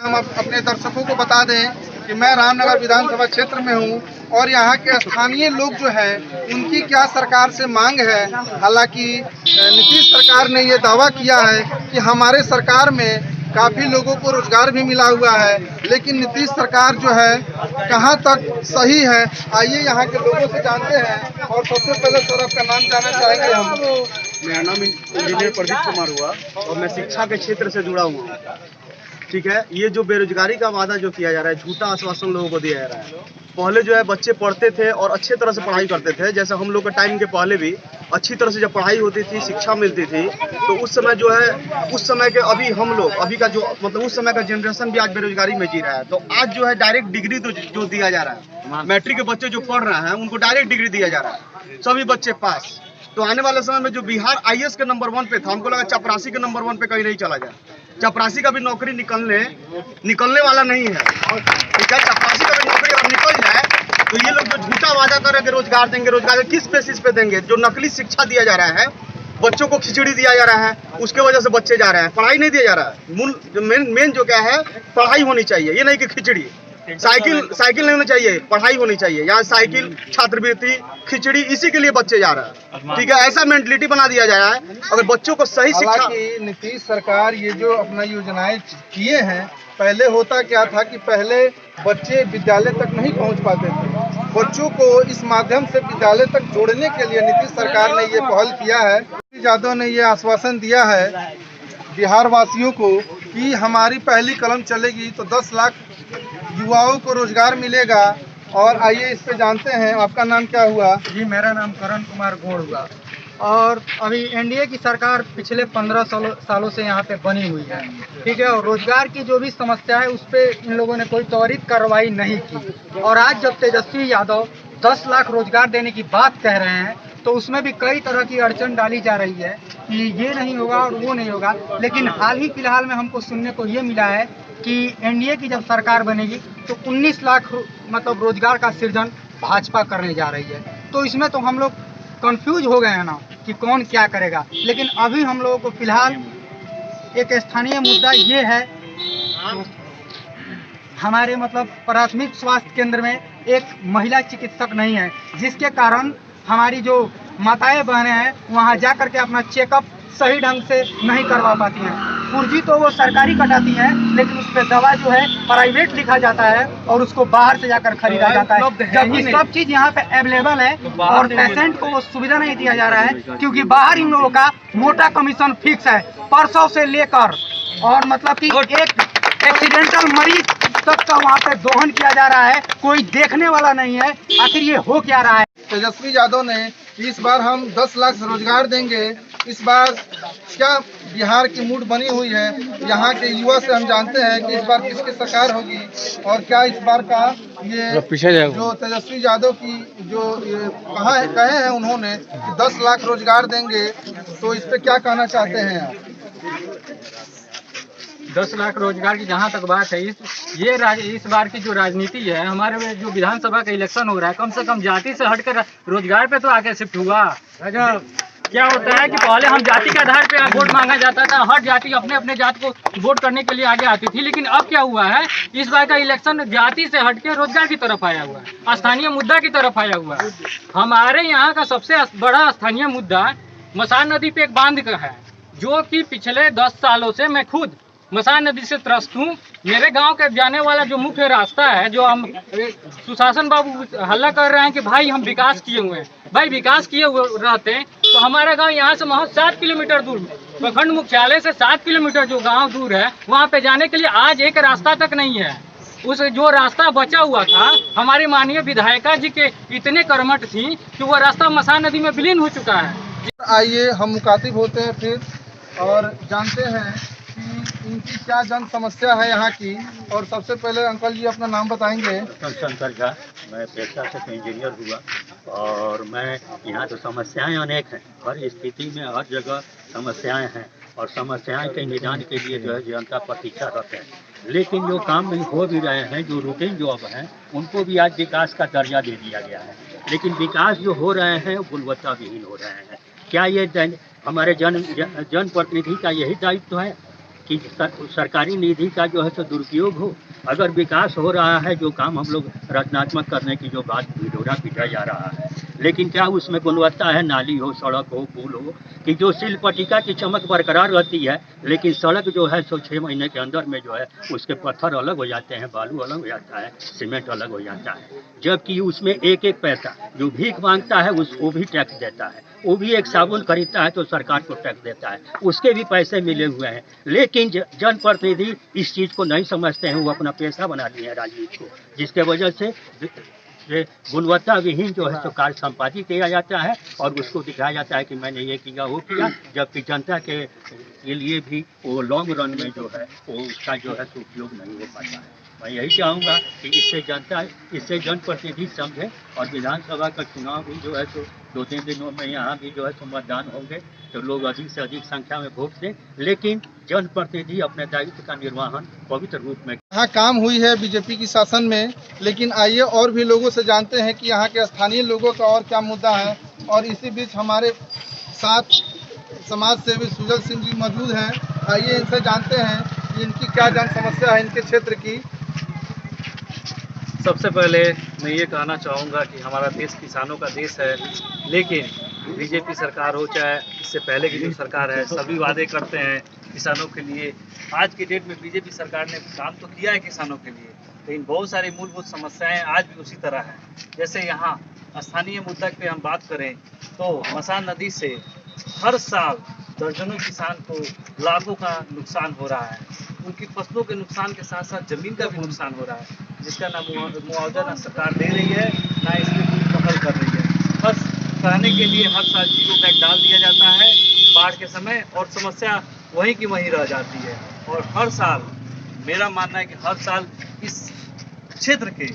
हम अपने दर्शकों को बता दें कि मैं रामनगर विधानसभा क्षेत्र में हूं और यहां के स्थानीय लोग जो है उनकी क्या सरकार से मांग है। हालांकि नीतीश सरकार ने ये दावा किया है कि हमारे सरकार में काफ़ी लोगों को रोजगार भी मिला हुआ है, लेकिन नीतीश सरकार जो है कहां तक सही है, आइए यहां के लोगों से जानते हैं। और सबसे पहले सर आपका नाम जानना चाहेंगे हम। मेरा नाम इंजीनियर प्रदीप कुमार हुआ और मैं शिक्षा के क्षेत्र से जुड़ा हुआ हूँ। ठीक है, ये जो बेरोजगारी का वादा जो किया जा रहा है, झूठा आश्वासन लोगों को दिया जा रहा है। पहले जो है बच्चे पढ़ते थे और अच्छे तरह से पढ़ाई करते थे, जैसे हम लोग के टाइम के पहले भी अच्छी तरह से जब पढ़ाई होती थी, शिक्षा मिलती थी, तो उस समय जो है उस समय के अभी हम लोग अभी का जो मतलब उस समय का जनरेशन भी आज बेरोजगारी में जी रहा है। तो आज जो है डायरेक्ट डिग्री तो जो दिया जा रहा है, मैट्रिक के बच्चे जो पढ़ रहे हैं उनको डायरेक्ट डिग्री दिया जा रहा है, सभी बच्चे पास। तो आने वाले समय में जो बिहार आईएएस के नंबर 1 पे था, हमको लगा चपरासी के नंबर 1 पे कहीं नहीं चला जाए। चपरासी का भी नौकरी निकलने वाला नहीं है। ठीक है, चपरासी का भी नौकरी अगर निकल जाए तो ये लोग जो झूठा वादा कर रहे हैं रोजगार देंगे, रोजगार किस बेसिस पे देंगे? जो नकली शिक्षा दिया जा रहा है, बच्चों को खिचड़ी दिया जा रहा है, उसके वजह से बच्चे जा रहे हैं, पढ़ाई नहीं दिया जा रहा है। मेन जो क्या है, पढ़ाई होनी चाहिए, ये नहीं कि खिचड़ी। साइकिल नहीं होनी चाहिए, पढ़ाई होनी चाहिए। यहाँ साइकिल, छात्रवृत्ति, खिचड़ी, इसी के लिए बच्चे जा रहे हैं। ठीक है, ऐसा मेंटलिटी बना दिया जा रहा है। अगर बच्चों को सही शिक्षा, नीतीश सरकार ये जो अपना योजनाएं किए हैं, पहले होता क्या था कि पहले बच्चे विद्यालय तक नहीं पहुंच पाते थे। बच्चों को इस माध्यम से विद्यालय तक जोड़ने के लिए नीतीश सरकार ने ये पहल किया है। यादव ने ये आश्वासन दिया है बिहार वासियों को कि हमारी पहली कलम चलेगी तो 10 लाख युवाओं को रोजगार मिलेगा। और आइए इस पे जानते हैं, आपका नाम क्या हुआ? जी, मेरा नाम करण कुमार गौड़ हुआ। और अभी एनडीए की सरकार पिछले 15 सालों से यहाँ पे बनी हुई है। ठीक है, और रोजगार की जो भी समस्या है उस पर इन लोगों ने कोई त्वरित कार्रवाई नहीं की। और आज जब तेजस्वी यादव 10 लाख रोजगार देने की बात कह रहे हैं तो उसमें भी कई तरह की अड़चन डाली जा रही है कि ये नहीं होगा और वो नहीं होगा। लेकिन हाल ही फिलहाल में हमको सुनने को ये मिला है कि एनडीए की जब सरकार बनेगी तो 19 लाख मतलब रोजगार का सृजन भाजपा करने जा रही है। तो इसमें तो हम लोग कंफ्यूज हो गए हैं ना कि कौन क्या करेगा। लेकिन अभी हम लोगों को फिलहाल एक स्थानीय मुद्दा ये है, हमारे मतलब प्राथमिक स्वास्थ्य केंद्र में एक महिला चिकित्सक नहीं है, जिसके कारण हमारी जो माताएं बहनें हैं वहां जा करके अपना चेकअप सही ढंग से नहीं करवा पाती हैं। पुर्जी तो वो सरकारी कटाती हैं, लेकिन उस पर दवा जो है प्राइवेट लिखा जाता है और उसको बाहर से जाकर खरीदा जाता है, जबकि सब चीज यहाँ पे अवेलेबल है और पेशेंट को वो सुविधा नहीं दिया जा रहा है, क्योंकि बाहर इन लोगों का मोटा कमीशन फिक्स है। परसों से लेकर और मतलब कि एक एक्सीडेंटल मरीज तक का वहाँ पे दोहन किया जा रहा है, कोई देखने वाला नहीं है। आखिर ये हो क्या रहा है? तेजस्वी यादव ने इस बार हम 10 लाख रोजगार देंगे। इस बार क्या बिहार की मूड बनी हुई है? यहाँ के युवा से हम जानते हैं कि इस बार किसकी सरकार होगी और क्या इस बार का ये जो तेजस्वी यादव की जो कहे हैं उन्होंने कि 10 लाख रोजगार देंगे, तो इस पे क्या कहना चाहते हैं आप? 10 लाख रोजगार की जहाँ तक बात है, इस बार की जो राजनीति है, हमारे जो विधानसभा का इलेक्शन हो रहा है, कम से कम जाति से हटकर रोजगार पे तो आगे शिफ्ट हुआ। क्या होता है कि पहले हम जाति के आधार पे वोट मांगा जाता था, हर जाति अपने अपने जाति को वोट करने के लिए आगे आती थी। लेकिन अब क्या हुआ है, इस बार का इलेक्शन जाति से हटके रोजगार की तरफ आया हुआ है, स्थानीय मुद्दा की तरफ आया हुआ है। हमारे यहाँ का सबसे बड़ा स्थानीय मुद्दा मसान नदी पे एक बांध का है, जो कि पिछले 10 सालों से मैं खुद मसान नदी से त्रस्त हूँ। मेरे गांव के जाने वाला जो मुख्य रास्ता है, जो हम सुशासन बाबू हल्ला कर रहे हैं कि भाई हम विकास किए हुए हैं, भाई विकास किए हुए रहते हैं तो हमारा गांव यहाँ से महज 7 किलोमीटर दूर, प्रखंड मुख्यालय से 7 किलोमीटर जो गांव दूर है, वहाँ पे जाने के लिए आज एक रास्ता तक नहीं है। उस जो रास्ता बचा हुआ था, हमारे माननीय विधायिका जी के इतने कर्मठ थी कि वो रास्ता मसान नदी में विलीन हो चुका है। आइए हम मुखातिब होते हैं फिर और जानते हैं इनकी क्या जन समस्या है यहाँ की। और सबसे पहले अंकल जी अपना नाम बताएंगे। शंकर झा, मैं पेशा से तो इंजीनियर हुआ और मैं यहाँ तो समस्याएं अनेक हैं, हर स्थिति में हर जगह समस्याएं हैं और समस्याएं के निदान के लिए जो है जनता प्रतीक्षारत है। लेकिन जो काम नहीं हो भी रहे हैं, जो रूटीन जॉब हैं, उनको भी आज विकास का दर्जा दे दिया गया है। लेकिन विकास जो हो रहे हैं गुणवत्ता विहीन हो रहे हैं। क्या ये हमारे जनप्रतिनिधि का यही दायित्व है कि सरकारी निधि का जो है तो दुरुपयोग हो। अगर विकास हो रहा है, जो काम हम लोग रचनात्मक करने की जो बात ढिढोरा पीटा जा रहा है, लेकिन क्या उसमें गुणवत्ता है? नाली हो, सड़क हो, पुल हो, कि जो शिल्पटिका की चमक बरकरार रहती है, लेकिन सड़क जो है सो 6 महीने के अंदर में जो है उसके पत्थर अलग हो जाते हैं, बालू अलग हो जाता है, सीमेंट अलग हो जाता है। जबकि उसमें एक एक पैसा जो भीख मांगता है उसको भी टैक्स देता है। वो भी एक साबुन खरीदता है तो सरकार को टैक्स देता है, उसके भी पैसे मिले हुए हैं। लेकिन जनप्रतिनिधि इस चीज़ को नहीं समझते हैं, वो अपना पैसा बना लिए हैं राजनीति को, जिसके वजह से गुणवत्ता विहीन जो है तो कार्य संपादित किया जाता है और उसको दिखाया जाता है कि मैंने ये किया वो किया, जबकि जनता के लिए भी वो लॉन्ग रन में जो है वो उसका जो है तो उपयोग नहीं हो पाता है। मैं यही चाहूँगा कि इससे जनप्रतिनिधि समझें और विधानसभा का चुनाव भी जो है तो 2-3 दिनों में यहाँ भी जो है तो मतदान होंगे, तो लोग अधिक से अधिक संख्या में वोट दें, लेकिन जनप्रतिनिधि अपने दायित्व का निर्वहन पवित्र रूप में। यहाँ काम हुई है बीजेपी की शासन में, लेकिन आइए और भी लोगों से जानते हैं कि यहाँ के स्थानीय लोगों का और क्या मुद्दा है। और इसी बीच हमारे साथ समाज सेवी सुजल सिंह जी मौजूद हैं। आइए इनसे जानते हैं कि इनकी क्या जन समस्या है इनके क्षेत्र की। सबसे पहले मैं ये कहना चाहूँगा कि हमारा देश किसानों का देश है, लेकिन बीजेपी सरकार हो चाहे इससे पहले की जो सरकार है, सभी वादे करते हैं किसानों के लिए। आज की डेट में बीजेपी सरकार ने काम तो किया है किसानों के लिए, लेकिन बहुत सारी मूलभूत समस्याएं आज भी उसी तरह हैं। जैसे यहाँ स्थानीय मुद्दा पे हम बात करें तो मसान नदी से हर साल दर्जनों किसान को लाखों का नुकसान हो रहा है। उनकी फसलों के नुकसान के साथ साथ जमीन का भी नुकसान हो रहा है, जिसका ना मुआवजा ना सरकार दे रही है, ना इसकी कोई पहल कर रही है। बस कहने के लिए हर साल 0 बैग डाल दिया जाता है बाढ़ के समय, और समस्या वहीं की वहीं रह जाती है। और हर साल मेरा मानना है कि हर साल इस क्षेत्र के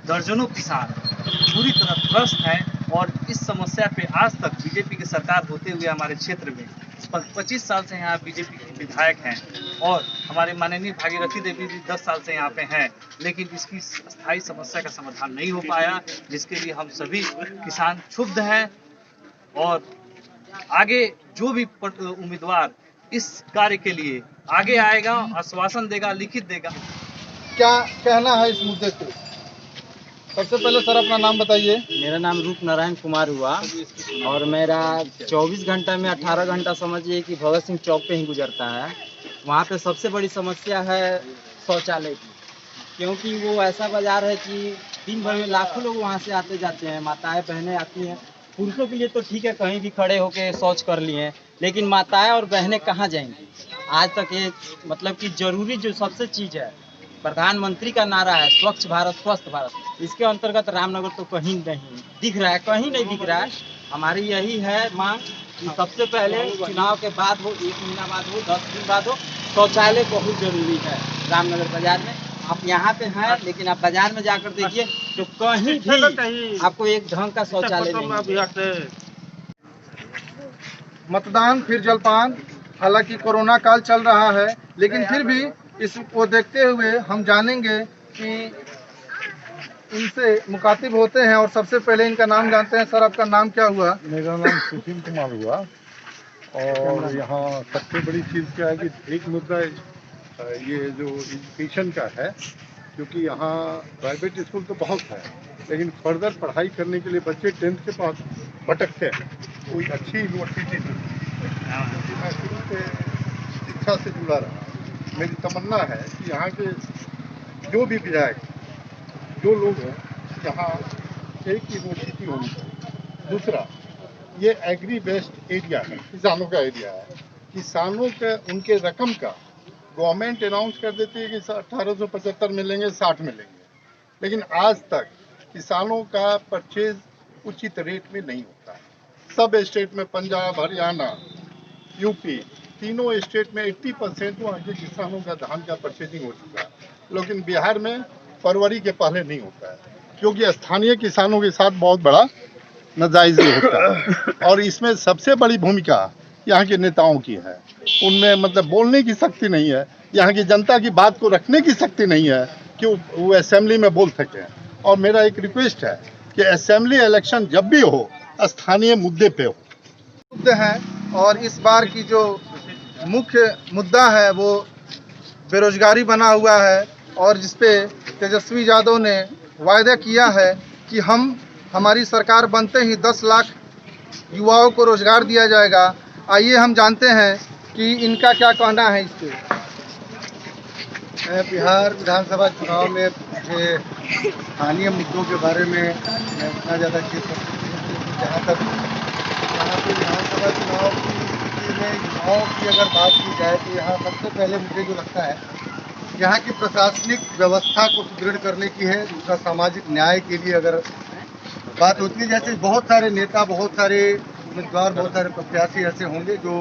दर्जनों किसान पूरी तरह त्रस्त हैं, और इस समस्या पे आज तक बीजेपी की सरकार होते हुए हमारे क्षेत्र में 25 साल से यहाँ बीजेपी के विधायक हैं, और हमारे माननीय भागीरथी देवी जी 10 साल से यहाँ पे हैं, लेकिन इसकी स्थायी समस्या का समाधान नहीं हो पाया, जिसके लिए हम सभी किसान क्षुब्ध हैं। और आगे जो भी उम्मीदवार इस कार्य के लिए आगे आएगा, आश्वासन देगा, लिखित देगा। क्या कहना है इस मुद्दे पे? सबसे पहले सर अपना नाम बताइए। मेरा नाम रूप नारायण कुमार हुआ, और मेरा 24 घंटा में 18 घंटा समझिए कि भगत सिंह चौक पे ही गुजरता है। वहाँ पे सबसे बड़ी समस्या है शौचालय की, क्योंकि वो ऐसा बाजार है कि दिन भर में लाखों लोग वहाँ से आते जाते हैं, माताएं बहनें आती हैं। पुरुषों के लिए तो ठीक है, कहीं भी खड़े होके शौच कर लिए, लेकिन माताएं और बहनें कहाँ जाएंगी? आज तक ये मतलब कि जरूरी जो सबसे चीज़ है, प्रधानमंत्री का नारा है स्वच्छ भारत स्वस्थ भारत, इसके अंतर्गत रामनगर तो कहीं नहीं दिख रहा है, कहीं नहीं दिख रहा है। हमारी यही है मांग कि सबसे पहले चुनाव के बाद हो, 1 महीना बाद हो, 10 दिन बाद हो, शौचालय बहुत जरूरी है रामनगर बाजार में। आप यहाँ पे हैं, लेकिन आप बाजार में जाकर देखिए तो कहीं भी आपको एक ढंग का शौचालय नहीं। मतदान फिर जलपान, हालांकि कोरोना काल चल रहा है, लेकिन फिर भी इसको देखते हुए हम जानेंगे कि इनसे मुखातिब होते हैं। और सबसे पहले इनका नाम जानते हैं। सर आपका नाम क्या हुआ? मेरा नाम सुशील कुमार हुआ। और यहाँ सबसे बड़ी चीज़ क्या है कि एक मुद्दा ये जो एजुकेशन का है, क्योंकि यहाँ प्राइवेट स्कूल तो बहुत है, लेकिन फर्दर पढ़ाई करने के लिए बच्चे 10th के पास भटकते हैं। कोई अच्छी यूनिवर्सिटी क्योंकि मैं शुरू से शिक्षा से जुड़ा रहा, मेरी तमन्ना है कि यहाँ के जो भी विधायक जो लोग हैं, यहाँ एक यूनिवर्सिटी होनी चाहिए। दूसरा, ये एग्री बेस्ड एरिया है, किसानों का एरिया है। किसानों का उनके रकम का गवर्नमेंट अनाउंस कर देती है कि 1875 मिलेंगे, 60 मिलेंगे, लेकिन आज तक किसानों का परचेज उचित रेट में नहीं होता है। सब स्टेट में, पंजाब, हरियाणा, यूपी, तीनों स्टेट में 80% वहाँ के किसानों का धान का परचेजिंग हो चुका है, लेकिन बिहार में फरवरी के पहले नहीं होता है, क्योंकि स्थानीय किसानों के साथ बहुत बड़ा नाजायजी होता है। और इसमें सबसे बड़ी भूमिका यहाँ के नेताओं की है। उनमें मतलब बोलने की शक्ति नहीं है, यहाँ की जनता की बात को रखने की शक्ति नहीं है कि वो असेंबली में बोल सकें। और मेरा एक रिक्वेस्ट है कि असेंबली इलेक्शन जब भी हो, स्थानीय मुद्दे पे हो। मुद्दे हैं, और इस बार की जो मुख्य मुद्दा है वो बेरोजगारी बना हुआ है और जिसपे तेजस्वी यादव ने वायदा किया है कि हमारी सरकार बनते ही 10 लाख युवाओं को रोजगार दिया जाएगा। आइए हम जानते हैं कि इनका क्या कहना है इस पे। बिहार विधानसभा चुनाव में मुझे स्थानीय मुद्दों के बारे में मैं उतना ज़्यादा जहाँ तक यहाँ पे विधानसभा चुनाव की स्थिति में युवाओं की अगर बात की जाए तो यहाँ सबसे पहले मुझे जो लगता है यहाँ की प्रशासनिक व्यवस्था को सुदृढ़ करने की है। दूसरा, सामाजिक न्याय के लिए अगर बात होती है, जैसे बहुत सारे नेता, बहुत सारे उम्मीदवार, बहुत सारे प्रत्याशी ऐसे होंगे जो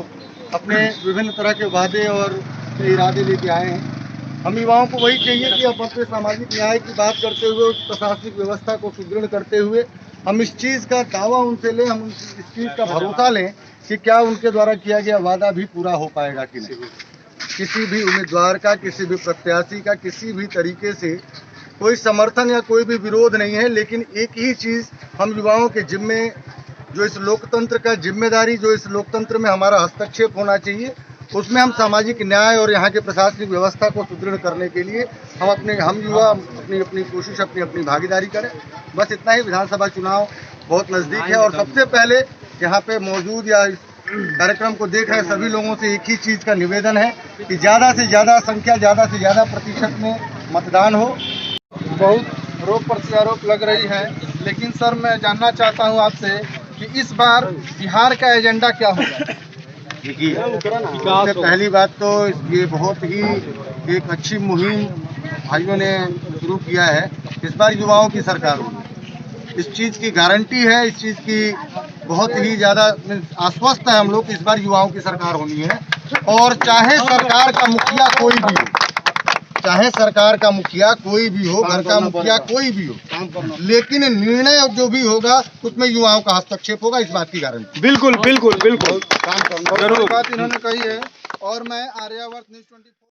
अपने विभिन्न तरह के वादे और इरादे लेके आए हैं। हम युवाओं को वही चाहिए कि अब अपने सामाजिक न्याय की बात करते हुए उस प्रशासनिक व्यवस्था को सुदृढ़ करते हुए हम इस चीज़ का दावा उनसे लें, हम इस चीज़ का भरोसा लें कि क्या उनके द्वारा किया गया वादा भी पूरा हो पाएगा कि नहीं। किसी भी उम्मीदवार का, किसी भी प्रत्याशी का किसी भी तरीके से कोई समर्थन या कोई भी विरोध नहीं है, लेकिन एक ही चीज़ हम युवाओं के जिम्मे, जो इस लोकतंत्र का जिम्मेदारी, जो इस लोकतंत्र में हमारा हस्तक्षेप होना चाहिए, उसमें हम सामाजिक न्याय और यहाँ के प्रशासनिक व्यवस्था को सुदृढ़ करने के लिए हम युवा अपनी कोशिश, अपनी भागीदारी करें। बस इतना ही। विधानसभा चुनाव बहुत नज़दीक है और सबसे पहले यहाँ पे मौजूद या इस कार्यक्रम को देख रहे सभी लोगों से एक ही चीज़ का निवेदन है कि ज़्यादा से ज़्यादा संख्या, ज़्यादा से ज़्यादा प्रतिशत में मतदान हो। बहुत आरोप प्रत्यारोप लग रही है, लेकिन सर मैं जानना चाहता हूँ आपसे कि इस बार बिहार का एजेंडा क्या होगा। देखिए, सबसे पहली बात तो ये बहुत ही एक अच्छी मुहिम भाइयों ने शुरू किया है। इस बार युवाओं की सरकार होगी, इस चीज़ की गारंटी है, इस चीज़ की बहुत ही ज़्यादा आश्वस्त है हम लोग कि इस बार युवाओं की सरकार होनी है। और चाहे सरकार का मुखिया कोई भी हो, चाहे सरकार का मुखिया कोई भी हो, घर का मुखिया कोई भी हो, लेकिन निर्णय जो भी होगा उसमें युवाओं का हस्तक्षेप होगा, इस बात की गारंटी। बिल्कुल बिल्कुल बिल्कुल बात इन्होंने कही है। और मैं आर्यावर्त न्यूज़ 24